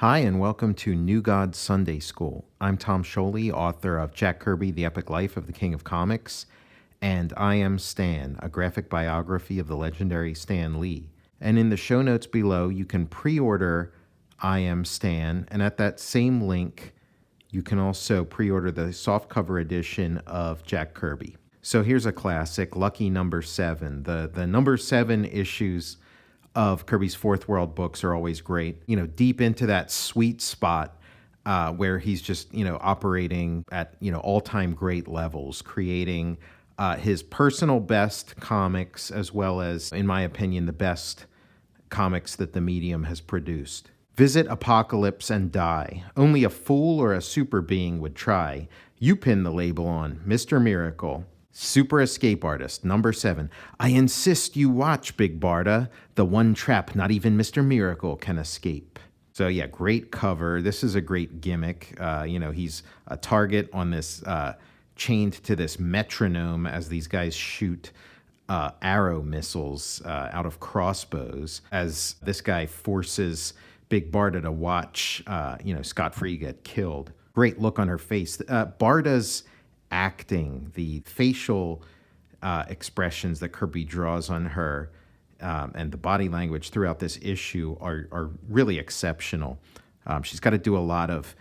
Hi, and welcome to New God Sunday School. I'm Tom Scioli, author of Jack Kirby, The Epic Life of the King of Comics, and I Am Stan, a graphic biography of the legendary Stan Lee. And in the show notes below, you can pre-order I Am Stan, and at that same link, you can also pre-order the softcover edition of Jack Kirby. So here's a classic, lucky number 7. The number 7 issues of Kirby's Fourth World books are always great. You know, deep into that sweet spot where he's just, operating at, all-time great levels, creating his personal best comics as well as, in my opinion, the best comics that the medium has produced. Visit Apokolips and die. Only a fool or a super being would try. You pin the label on Mr. Miracle. Super Escape Artist, number 7. I insist you watch, Big Barda. The one trap not even Mr. Miracle can escape. So yeah, great cover. This is a great gimmick. He's a target on this, chained to this metronome as these guys shoot arrow missiles out of crossbows as this guy forces Big Barda to watch, scot-free get killed. Great look on her face. Barda's acting, the facial expressions that Kirby draws on her, and the body language throughout this issue are really exceptional. She's got to do a lot of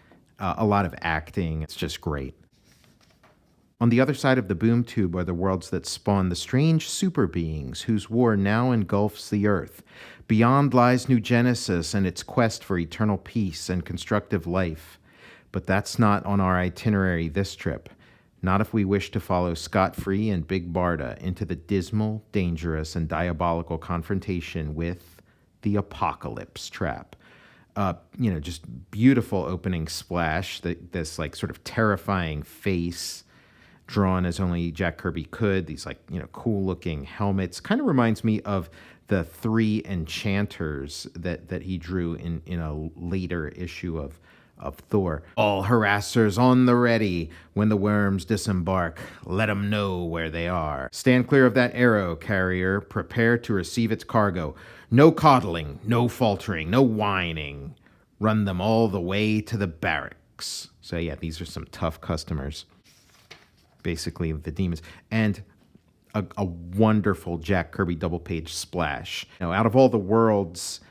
acting. It's just great. On the other side of the boom tube are the worlds that spawn the strange super beings whose war now engulfs the earth. Beyond lies New Genesis and its quest for eternal peace and constructive life. But that's not on our itinerary this trip. Not if we wish to follow scot-free and Big Barda into the dismal, dangerous, and diabolical confrontation with the Apokolips trap. Just beautiful opening splash, this sort of terrifying face drawn as only Jack Kirby could, these cool-looking helmets. Kind of reminds me of the 3 enchanters that he drew in a later issue of Thor. All harassers on the ready. When the worms disembark, let 'em know where they are. Stand clear of that arrow carrier. Prepare to receive its cargo. No coddling, no faltering, no whining. Run them all the way to the barracks. So yeah, these are some tough customers. Basically, the demons. And a wonderful Jack Kirby double-page splash. Out of all the worlds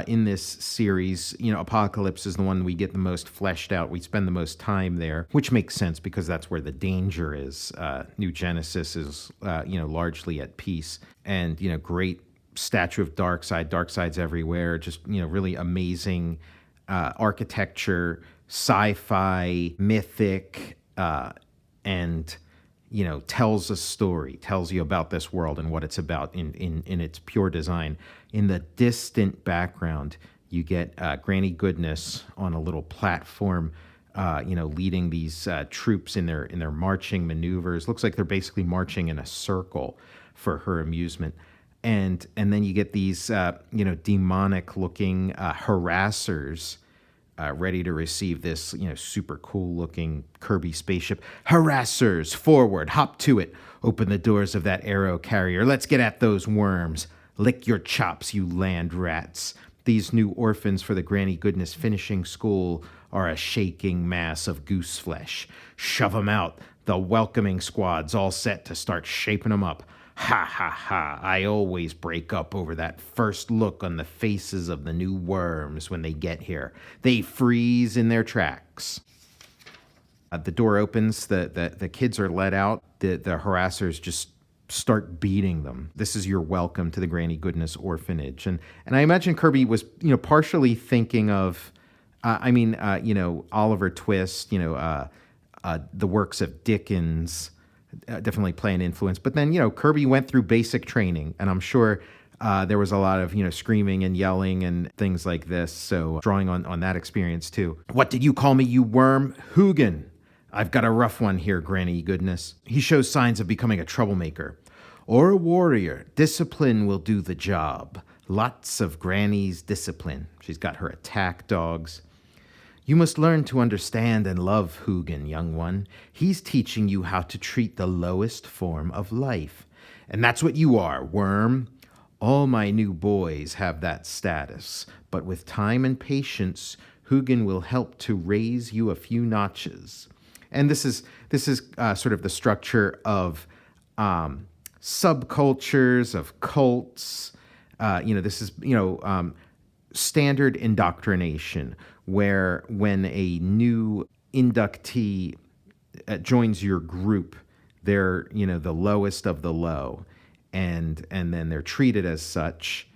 in this series, Apokolips is the one we get the most fleshed out. We spend the most time there, which makes sense because that's where the danger is. New Genesis is, largely at peace. And, great statue of Darkseid. Darkseid's everywhere. Just, really amazing architecture, sci-fi, mythic, and tells a story, tells you about this world and what it's about in its pure design. In the distant background, you get Granny Goodness on a little platform, leading these troops in their marching maneuvers. Looks like they're basically marching in a circle for her amusement. And then you get these, demonic-looking harassers ready to receive this, super cool-looking Kirby spaceship. Harassers, forward, hop to it. Open the doors of that arrow carrier. Let's get at those worms. Lick your chops, you land rats. These new orphans for the Granny Goodness finishing school are a shaking mass of goose flesh. Shove 'em out. The welcoming squad's all set to start shaping 'em up. Ha ha ha, I always break up over that first look on the faces of the new worms when they get here. They freeze in their tracks. The door opens, the kids are let out, the harassers just start beating them. This is your welcome to the Granny Goodness orphanage. And I imagine Kirby was, partially thinking of, Oliver Twist, the works of Dickens, definitely play an influence. But then, Kirby went through basic training, and I'm sure there was a lot of, screaming and yelling and things like this. So drawing on that experience too. What did you call me, you worm? Hoogan. I've got a rough one here, Granny Goodness. He shows signs of becoming a troublemaker. Or a warrior. Discipline will do the job. Lots of Granny's discipline. She's got her attack dogs. You must learn to understand and love Hoogan, young one. He's teaching you how to treat the lowest form of life. And that's what you are, worm. All my new boys have that status, but with time and patience, Hugin will help to raise you a few notches. And this is sort of the structure of subcultures, of cults. This is standard indoctrination, where when a new inductee joins your group, they're the lowest of the low, and then they're treated as such,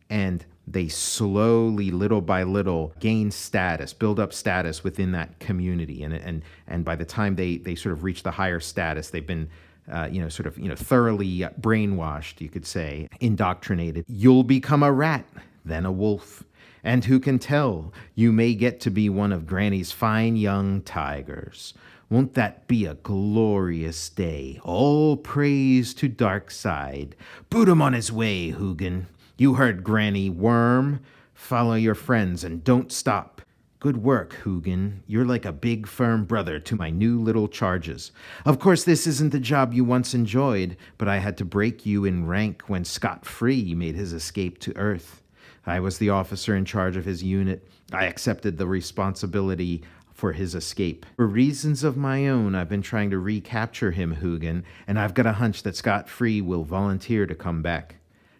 and they slowly, little by little, gain status, build up status within that community, and by the time they sort of reach the higher status, they've been thoroughly brainwashed, you could say, indoctrinated. You'll become a rat, then a wolf. And who can tell, you may get to be one of Granny's fine young tigers. Won't that be a glorious day? All praise to Darkside. Boot him on his way, Hugin. You heard Granny Worm. Follow your friends and don't stop. Good work, Hugin. You're like a big, firm brother to my new little charges. Of course, this isn't the job you once enjoyed, but I had to break you in rank when Scott Free made his escape to Earth. I was the officer in charge of his unit. I accepted the responsibility for his escape. For reasons of my own, I've been trying to recapture him, Hugin, and I've got a hunch that Scott Free will volunteer to come back.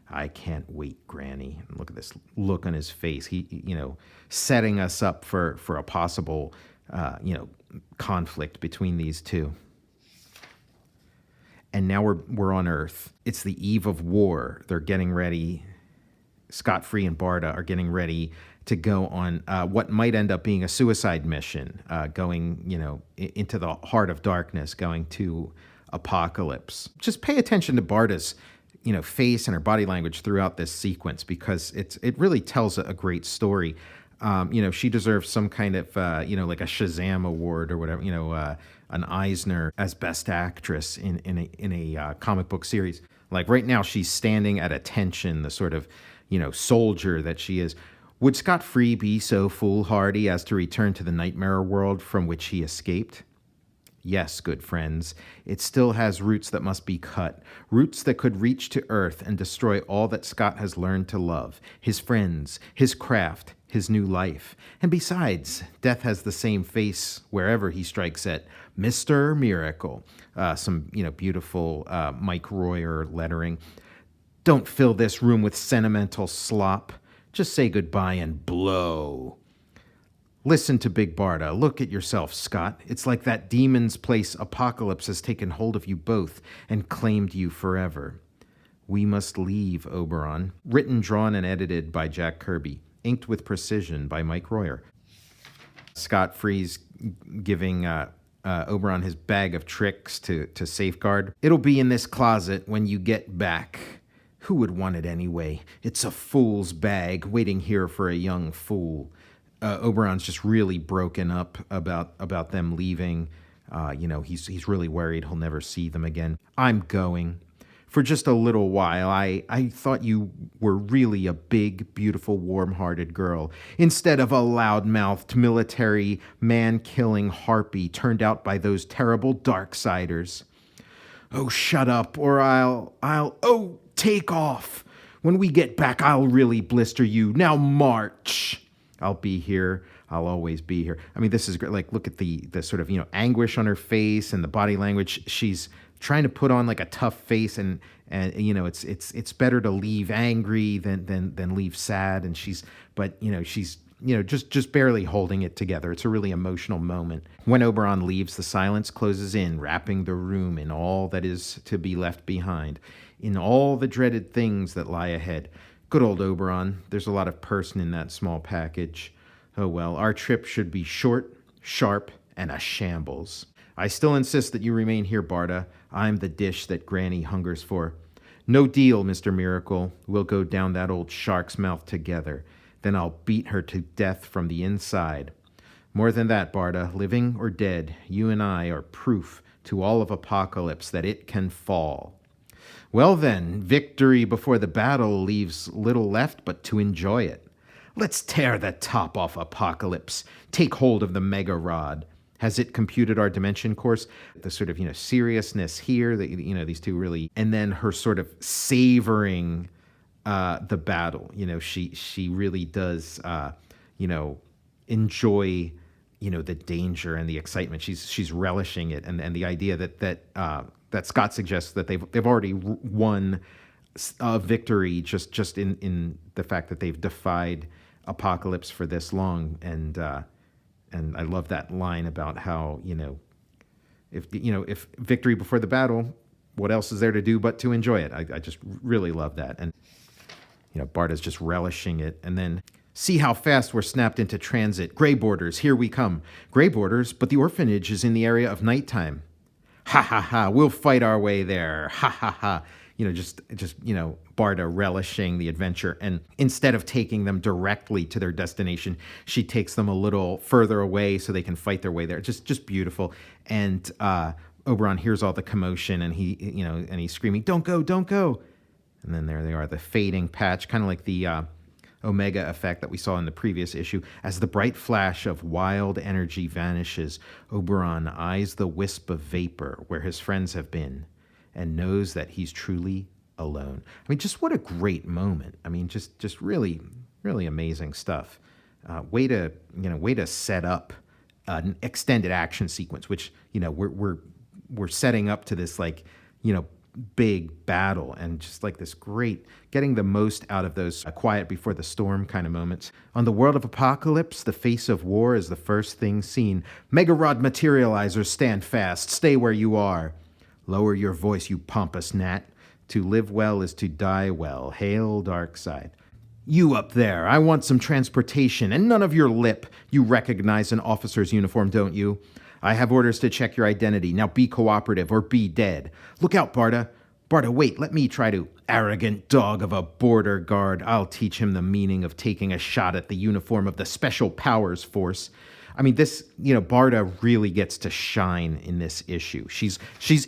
I can't wait, Granny. Look at this look on his face. He setting us up for a possible, conflict between these two. And now we're on Earth. It's the eve of war. They're getting ready. Scott Free and Barda are getting ready to go on what might end up being a suicide mission, going, into the heart of darkness, going to Apokolips. Just pay attention to Barda's, face and her body language throughout this sequence, because it really tells a great story. She deserves some kind of, like a Shazam award or whatever, an Eisner as best actress in a comic book series. Like right now, she's standing at attention, the sort of, soldier that she is. Would Scott Free be so foolhardy as to return to the nightmare world from which he escaped? Yes, good friends, it still has roots that must be cut, roots that could reach to Earth and destroy all that Scott has learned to love, his friends, his craft, his new life. And besides, death has the same face wherever he strikes at. Mr. Miracle. Some, beautiful Mike Royer lettering. Don't fill this room with sentimental slop. Just say goodbye and blow. Listen to Big Barda. Look at yourself, Scott. It's like that demon's place Apokolips has taken hold of you both and claimed you forever. We must leave, Oberon. Written, drawn, and edited by Jack Kirby. Inked with precision by Mike Royer. Scott Free's giving Oberon his bag of tricks to safeguard. It'll be in this closet when you get back. Who would want it anyway? It's a fool's bag waiting here for a young fool. Oberon's just really broken up about them leaving. He's really worried he'll never see them again. I'm going. For just a little while, I thought you were really a big, beautiful, warm-hearted girl, instead of a loud-mouthed, military, man-killing harpy turned out by those terrible Darksiders. Oh, shut up, or oh, take off. When we get back, I'll really blister you. Now march. I'll be here. I'll always be here. I mean, this is great. Like, look at the sort of, anguish on her face and the body language. She's trying to put on like a tough face, and it's better to leave angry than leave sad. And she's just barely holding it together. It's a really emotional moment. When Oberon leaves, the silence closes in, wrapping the room in all that is to be left behind, in all the dreaded things that lie ahead. Good old Oberon. There's a lot of person in that small package. Oh well, our trip should be short, sharp, and a shambles. I still insist that you remain here, Barda. I'm the dish that Granny hungers for. No deal, Mr. Miracle. We'll go down that old shark's mouth together. Then I'll beat her to death from the inside. More than that, Barda, living or dead, you and I are proof to all of Apokolips that it can fall. Well then, victory before the battle leaves little left but to enjoy it. Let's tear the top off Apokolips. Take hold of the mega rod. Has it computed our dimension course? The sort of, seriousness here, that, these two really, and then her sort of savoring the battle. She really does, enjoy, the danger and the excitement. She's relishing it, and the idea that Scott suggests that they've already won a victory just in the fact that they've defied Apokolips for this long, and I love that line about how if victory before the battle, what else is there to do but to enjoy it? I just really love that, and Barda's just relishing it, and then. See how fast we're snapped into transit. Gray borders, here we come. Gray borders, but the orphanage is in the area of nighttime. Ha ha ha, we'll fight our way there. Ha ha ha. Just Barda relishing the adventure. And instead of taking them directly to their destination, she takes them a little further away so they can fight their way there. Just beautiful. And Oberon hears all the commotion, and he's screaming, "Don't go, don't go." And then there they are, the fading patch, kind of like the Omega effect that we saw in the previous issue. As the bright flash of wild energy vanishes, Oberon eyes the wisp of vapor where his friends have been and knows that he's truly alone. I mean, just what a great moment. I mean, just really, really amazing stuff. Way to set up an extended action sequence, which, we're setting up to this, big battle, and just like this great getting the most out of those quiet before the storm kind of moments. On the world of Apokolips, the face of war is the first thing seen. Mega Rod materializers, stand fast, stay where you are. Lower your voice, you pompous gnat. To live well is to die well. Hail, dark side. You up there, I want some transportation, and none of your lip. You recognize an officer's uniform, don't you? I have orders to check your identity. Now be cooperative or be dead. Look out, Barda. Barda, wait, let me try to. Arrogant dog of a border guard. I'll teach him the meaning of taking a shot at the uniform of the Special Powers Force. I mean, this, Barda really gets to shine in this issue. She's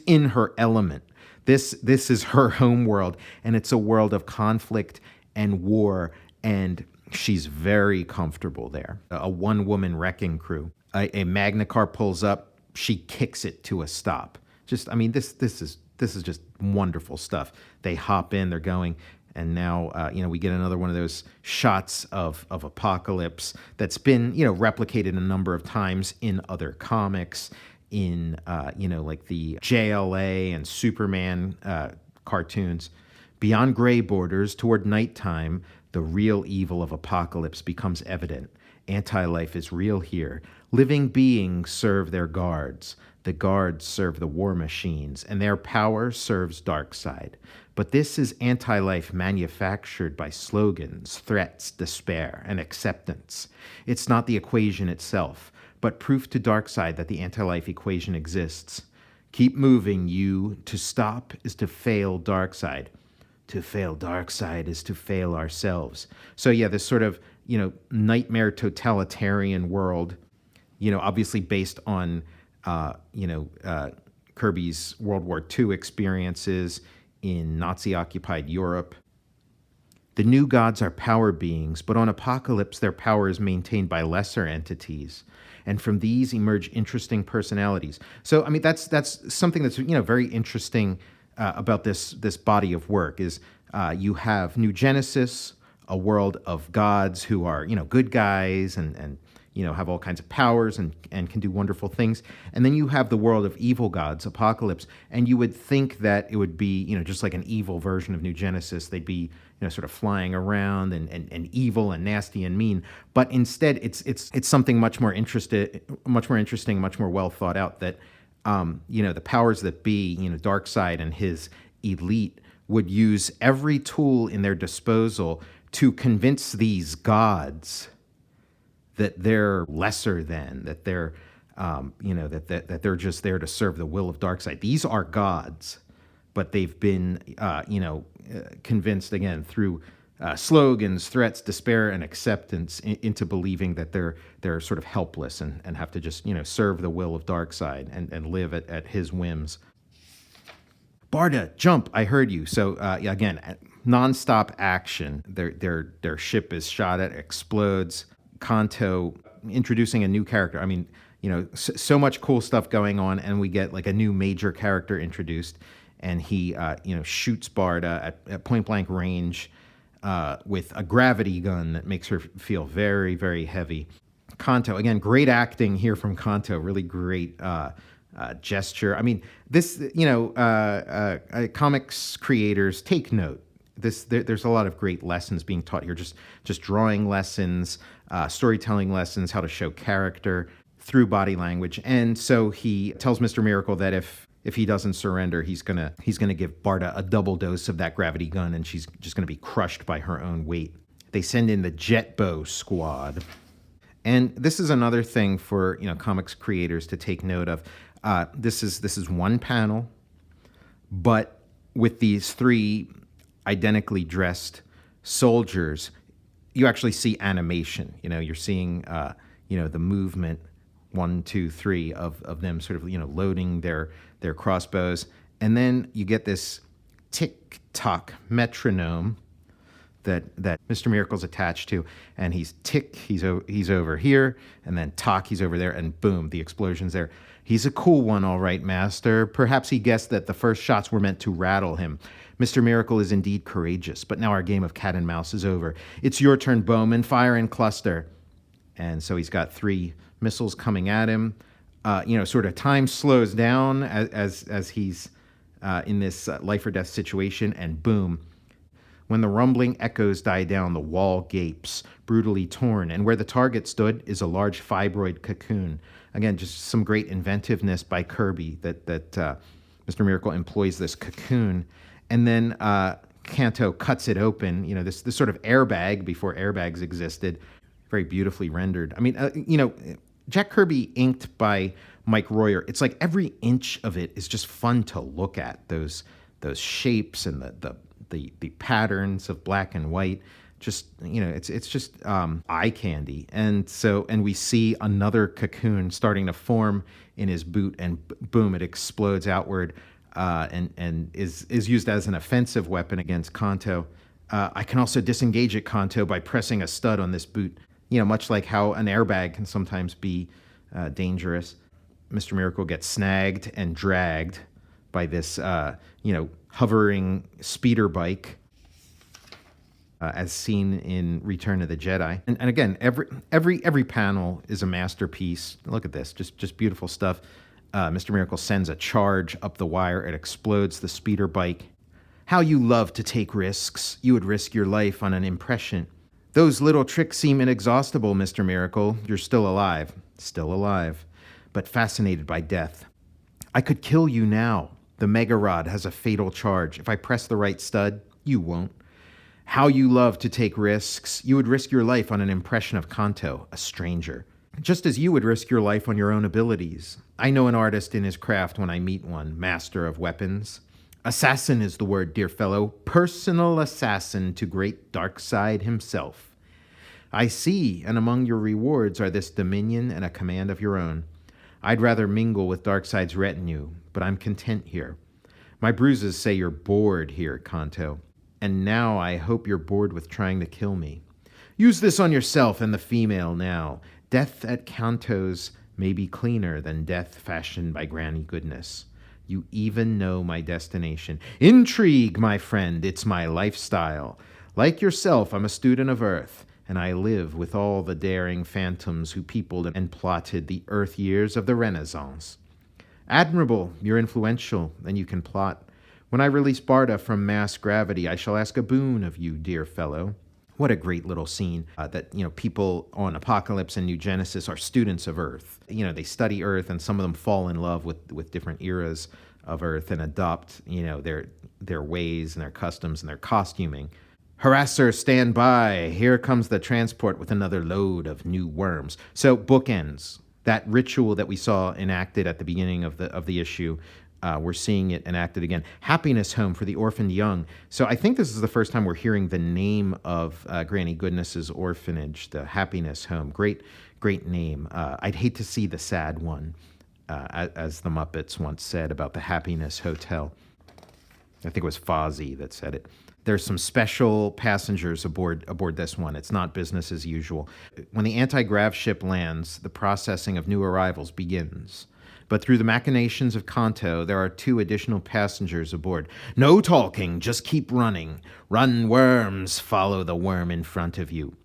in her element. This is her home world, and it's a world of conflict and war, and she's very comfortable there. A one-woman wrecking crew. A Magna car pulls up, she kicks it to a stop. This is just wonderful stuff. They hop in, they're going, and now we get another one of those shots of Apokolips that's been replicated a number of times in other comics, in like the JLA and Superman cartoons. Beyond gray borders, toward nighttime, the real evil of Apokolips becomes evident. Anti-life is real here. Living beings serve their guards. The guards serve the war machines, and their power serves Darkseid. But this is anti-life manufactured by slogans, threats, despair, and acceptance. It's not the equation itself, but proof to Darkseid that the anti-life equation exists. Keep moving, you. To stop is to fail Darkseid. To fail Darkseid is to fail ourselves. So yeah, this sort of, nightmare totalitarian world, obviously based on, Kirby's World War II experiences in Nazi-occupied Europe. The new gods are power beings, but on Apokolips, their power is maintained by lesser entities. And from these emerge interesting personalities. So, I mean, that's something that's, very interesting about this body of work is you have New Genesis, a world of gods who are, good guys and have all kinds of powers and can do wonderful things. And then you have the world of evil gods, Apokolips, and you would think that it would be, just like an evil version of New Genesis. They'd be, sort of flying around and evil and nasty and mean. But instead, it's something much more interesting, much more well thought out. That the powers that be, Darkseid and his elite would use every tool in their disposal to convince these gods that they're lesser than, that they're, that they're just there to serve the will of Darkseid. These are gods, but they've been, convinced again through slogans, threats, despair, and acceptance into believing that they're sort of helpless and have to just serve the will of Darkseid and live at his whims. Barda, jump! I heard you. So again, nonstop action. Their ship is shot at, explodes. Kanto introducing a new character. I mean, so much cool stuff going on, and we get like a new major character introduced, and he shoots Barda at point blank range with a gravity gun that makes her feel very, very heavy. Kanto, again, great acting here from Kanto, really great gesture. I mean, this, comics creators take note. There's a lot of great lessons being taught here, just drawing lessons, storytelling lessons, how to show character through body language. And so he tells Mr. Miracle that if he doesn't surrender, he's gonna give Barda a double dose of that gravity gun, and she's just gonna be crushed by her own weight. They send in the jet bow squad. And this is another thing for comics creators to take note of. This is one panel, but with these three identically dressed soldiers, you actually see animation. You're seeing the movement 1, 2, 3 of them sort of loading their crossbows, and then you get this tick tock metronome that Mr. Miracle's attached to, and he's tick, he's over here, and then tock, he's over there, and boom, the explosion's there. He's a cool one, all right, master. Perhaps he guessed that the first shots were meant to rattle him. Mr. Miracle is indeed courageous, but now our game of cat and mouse is over. It's your turn, Bowman. Fire and cluster. And so he's got 3 missiles coming at him. Sort of time slows down as he's in this life or death situation, and boom. When the rumbling echoes die down, the wall gapes, brutally torn, and where the target stood is a large fibroid cocoon. Again, just some great inventiveness by Kirby that Mr. Miracle employs this cocoon, and then Kanto cuts it open. This sort of airbag before airbags existed, very beautifully rendered. I mean, Jack Kirby inked by Mike Royer. It's like every inch of it is just fun to look at. Those shapes and the patterns of black and white, it's just eye candy. And we see another cocoon starting to form in his boot, and boom, it explodes outward and is used as an offensive weapon against Kanto. I can also disengage it, Kanto, by pressing a stud on this boot, much like how an airbag can sometimes be dangerous. Mr. Miracle gets snagged and dragged by this hovering speeder bike, as seen in Return of the Jedi. And again, every panel is a masterpiece. Look at this, just beautiful stuff. Mr. Miracle sends a charge up the wire. It explodes the speeder bike. How you love to take risks. You would risk your life on an impression. Those little tricks seem inexhaustible, Mr. Miracle. You're still alive, but fascinated by death. I could kill you now. The Mega Rod has a fatal charge. If I press the right stud, you won't. How you love to take risks. You would risk your life on an impression of Kanto, a stranger. Just as you would risk your life on your own abilities. I know an artist in his craft when I meet one, master of weapons. Assassin is the word, dear fellow. Personal assassin to great Darkseid himself. I see, and among your rewards are this dominion and a command of your own. I'd rather mingle with Darkseid's retinue, but I'm content here. My bruises say you're bored here, Kanto. And now I hope you're bored with trying to kill me. Use this on yourself and the female now. Death at Kanto's may be cleaner than death fashioned by Granny Goodness. You even know my destination. Intrigue, my friend, it's my lifestyle. Like yourself, I'm a student of Earth, and I live with all the daring phantoms who peopled and plotted the Earth years of the Renaissance. Admirable, you're influential, and you can plot. When I release Barda from mass gravity, I shall ask a boon of you, dear fellow. What a great little scene that, people on Apokolips and New Genesis are students of Earth. They study Earth, and some of them fall in love with different eras of Earth and adopt, their ways and their customs and their costuming. Harasser, stand by. Here comes the transport with another load of new worms. So bookends. That ritual that we saw enacted at the beginning of the issue, we're seeing it enacted again. Happiness Home for the Orphaned Young. So I think this is the first time we're hearing the name of Granny Goodness's orphanage, the Happiness Home. Great name. I'd hate to see the sad one, as the Muppets once said about the Happiness Hotel. I think it was Fozzie that said it. There's some special passengers aboard this one. It's not business as usual. When the anti-grav ship lands, the processing of new arrivals begins. But through the machinations of Kanto, there are 2 additional passengers aboard. No talking, just keep running. Run, worms, follow the worm in front of you.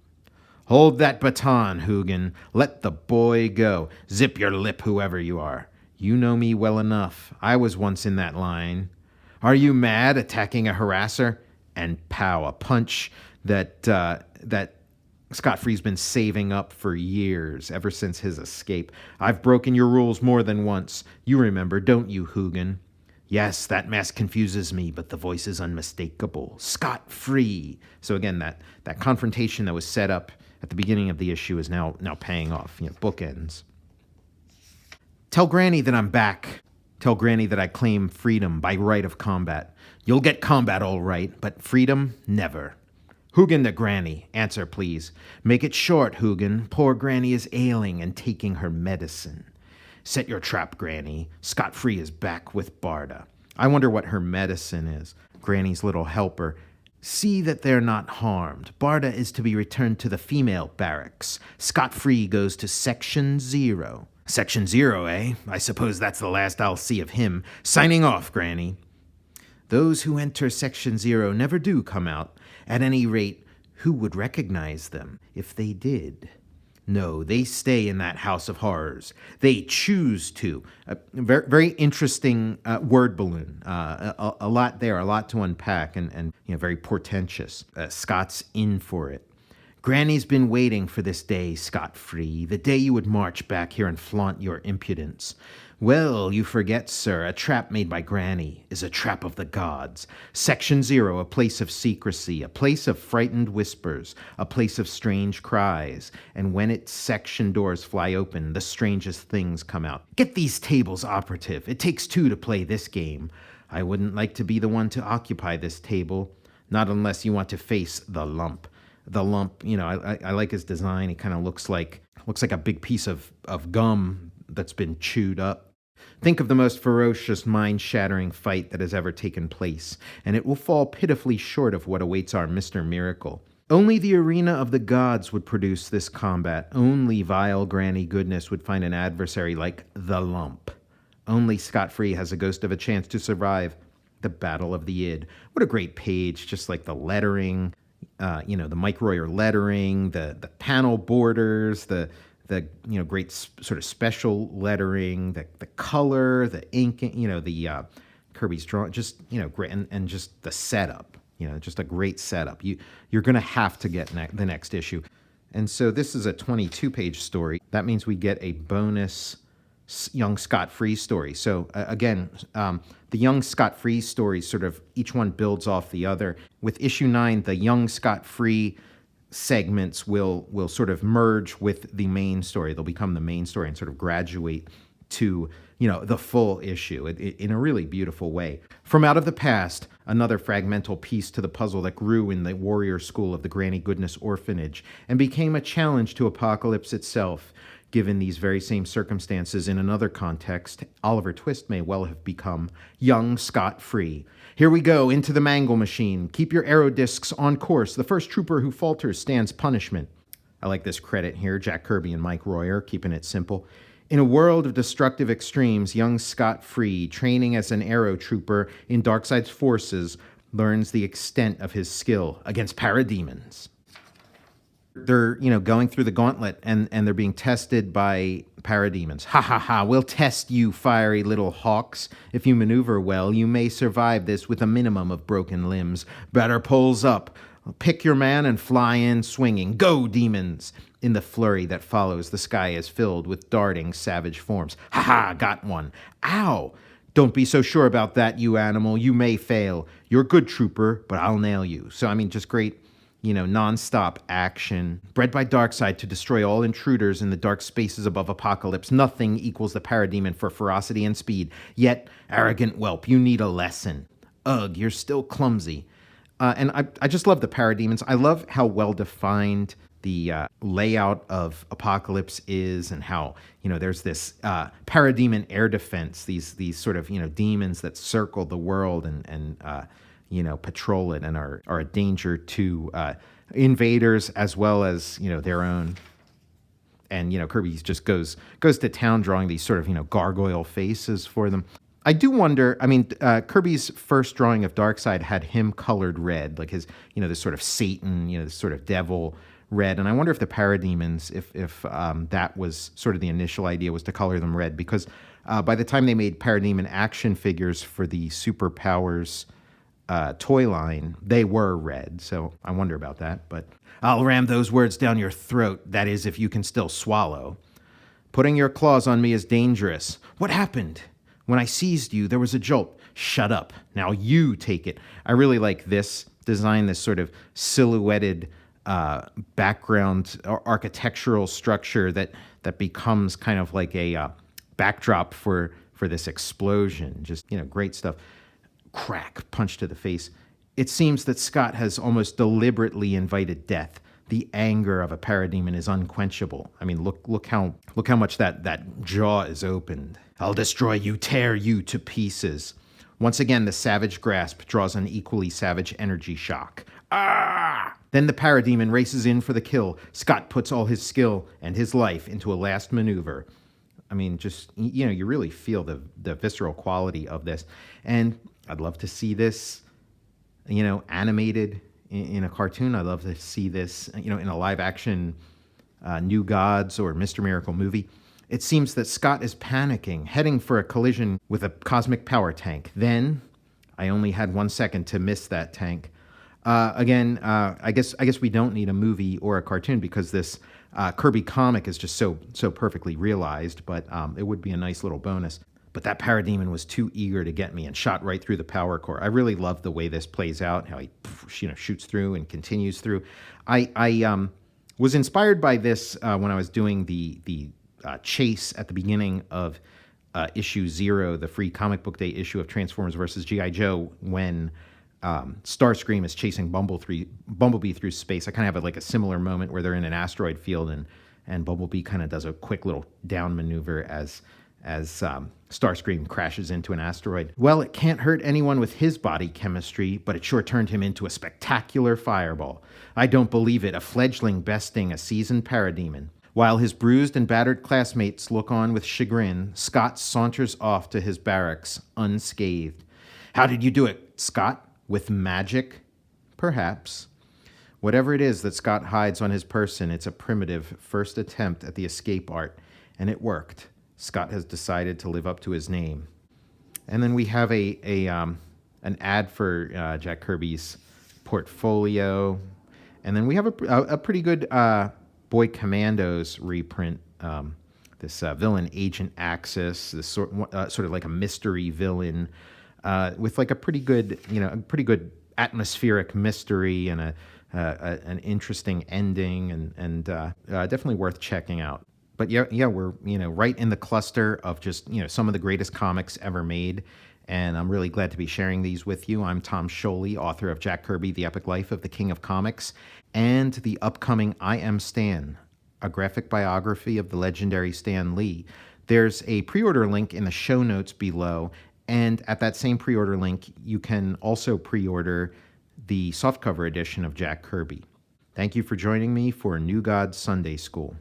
Hold that baton, Hugin. Let the boy go. Zip your lip, whoever you are. You know me well enough. I was once in that line. Are you mad, attacking a harasser? And pow, a punch that Scott-Free's been saving up for years, ever since his escape. I've broken your rules more than once. You remember, don't you, Hugin? Yes, that mask confuses me, but the voice is unmistakable. Scott-free. So again, that confrontation that was set up at the beginning of the issue is now paying off. Bookends. Tell Granny that I'm back. Tell Granny that I claim freedom by right of combat. You'll get combat all right, but freedom, never. Hugin to Granny. Answer, please. Make it short, Hugin. Poor Granny is ailing and taking her medicine. Set your trap, Granny. Scott-Free is back with Barda. I wonder what her medicine is. Granny's little helper. See that they're not harmed. Barda is to be returned to the female barracks. Scott-Free goes to Section 0. Section 0, eh? I suppose that's the last I'll see of him. Signing off, Granny. Those who enter Section 0 never do come out. At any rate, who would recognize them if they did? No, they stay in that house of horrors. They choose to. Very, very interesting word balloon. A lot there, a lot to unpack, and very portentous. Scott's in for it. Granny's been waiting for this day, Scott-Free, the day you would march back here and flaunt your impudence. Well, you forget, sir, a trap made by Granny is a trap of the gods. Section 0, a place of secrecy, a place of frightened whispers, a place of strange cries, and when its section doors fly open, the strangest things come out. Get these tables operative. It takes two to play this game. I wouldn't like to be the one to occupy this table, not unless you want to face the lump. The lump, I like his design. He kind of looks like a big piece of gum that's been chewed up. Think of the most ferocious, mind-shattering fight that has ever taken place, and it will fall pitifully short of what awaits our Mr. Miracle. Only the arena of the gods would produce this combat. Only vile Granny Goodness would find an adversary like the Lump. Only Scott-Free has a ghost of a chance to survive the Battle of the Id. What a great page, just like the lettering, the Mike Royer lettering, the panel borders, the great sort of special lettering, the color, the ink, the Kirby's drawing, just, great, and just the setup, just a great setup. You're going to have to get the next issue. And so this is a 22-page story. That means we get a bonus young Scott-Free story. So again, the young Scott-Free stories sort of, each one builds off the other. With issue 9, the young Scott-Free segments will sort of merge with the main story. They'll become the main story and sort of graduate to, the full issue in a really beautiful way. From Out of the Past, another fragmental piece to the puzzle that grew in the warrior school of the Granny Goodness orphanage and became a challenge to Apokolips itself. Given these very same circumstances in another context, Oliver Twist may well have become young Scott-Free. Here we go, into the mangle machine. Keep your arrow discs on course. The first trooper who falters stands punishment. I like this credit here, Jack Kirby and Mike Royer, keeping it simple. In a world of destructive extremes, young Scott-Free, training as an arrow trooper in Darkseid's forces, learns the extent of his skill against parademons. They're, going through the gauntlet and they're being tested by parademons. Ha ha ha, we'll test you, fiery little hawks. If you maneuver well, you may survive this with a minimum of broken limbs. Better pulls up. Pick your man and fly in swinging. Go, demons! In the flurry that follows, the sky is filled with darting, savage forms. Ha ha, got one. Ow! Don't be so sure about that, you animal. You may fail. You're a good trooper, but I'll nail you. So, just great, non-stop action. Bred by Darkseid to destroy all intruders in the dark spaces above Apokolips, nothing equals the parademon for ferocity and speed. Yet, arrogant whelp, you need a lesson. Ugh, you're still clumsy. And I just love the parademons. I love how well-defined the layout of Apokolips is, and how, there's this parademon air defense, these sort of, demons that circle the world and patrol it and are a danger to invaders as well as, their own. And, Kirby just goes to town drawing these sort of, gargoyle faces for them. I do wonder, Kirby's first drawing of Darkseid had him colored red, like his, this sort of Satan, this sort of devil red. And I wonder if the parademons, if that was sort of the initial idea, was to color them red, because by the time they made parademon action figures for the Superpowers toy line, they were red. So I wonder about that. But I'll ram those words down your throat. That is, if you can still swallow. Putting your claws on me is dangerous. What happened? When I seized you, there was a jolt. Shut up. Now you take it. I really like this design, this sort of silhouetted background or architectural structure that becomes kind of like a backdrop for this explosion. Just, great stuff. Crack, punch to the face. It seems that Scott has almost deliberately invited death. The anger of a parademon is unquenchable. I mean, look how much that jaw is opened. I'll destroy you, tear you to pieces. Once again, the savage grasp draws an equally savage energy shock. Ah! Then the parademon races in for the kill. Scott puts all his skill and his life into a last maneuver. I mean, just, you really feel the visceral quality of this. And I'd love to see this, animated in a cartoon. I'd love to see this, in a live action New Gods or Mr. Miracle movie. It seems that Scott is panicking, heading for a collision with a cosmic power tank. Then, I only had 1 second to miss that tank. I guess we don't need a movie or a cartoon because this Kirby comic is just so perfectly realized, but it would be a nice little bonus. But that parademon was too eager to get me and shot right through the power core. I really love the way this plays out, how he shoots through and continues through. I was inspired by this when I was doing the chase at the beginning of issue 0, the free comic book day issue of Transformers vs. G.I. Joe, when Starscream is chasing Bumblebee through space. I kind of have a similar moment where they're in an asteroid field and Bumblebee kind of does a quick little down maneuver as Starscream crashes into an asteroid. Well, it can't hurt anyone with his body chemistry, but it sure turned him into a spectacular fireball. I don't believe it, a fledgling besting a seasoned parademon. While his bruised and battered classmates look on with chagrin, Scott saunters off to his barracks unscathed. How did you do it, Scott? With magic? Perhaps. Whatever it is that Scott hides on his person, it's a primitive first attempt at the escape art, and it worked. Scott has decided to live up to his name. And then we have an ad for Jack Kirby's portfolio. And then we have a pretty good Boy Commandos reprint. This villain Agent Axis, this sort of like a mystery villain with a pretty good atmospheric mystery and an interesting ending, and definitely worth checking out. But yeah, we're right in the cluster of just some of the greatest comics ever made, and I'm really glad to be sharing these with you. I'm Tom Scioli, author of Jack Kirby, The Epic Life of the King of Comics, and the upcoming I Am Stan, a graphic biography of the legendary Stan Lee. There's a pre-order link in the show notes below, and at that same pre-order link, you can also pre-order the softcover edition of Jack Kirby. Thank you for joining me for New God Sunday School.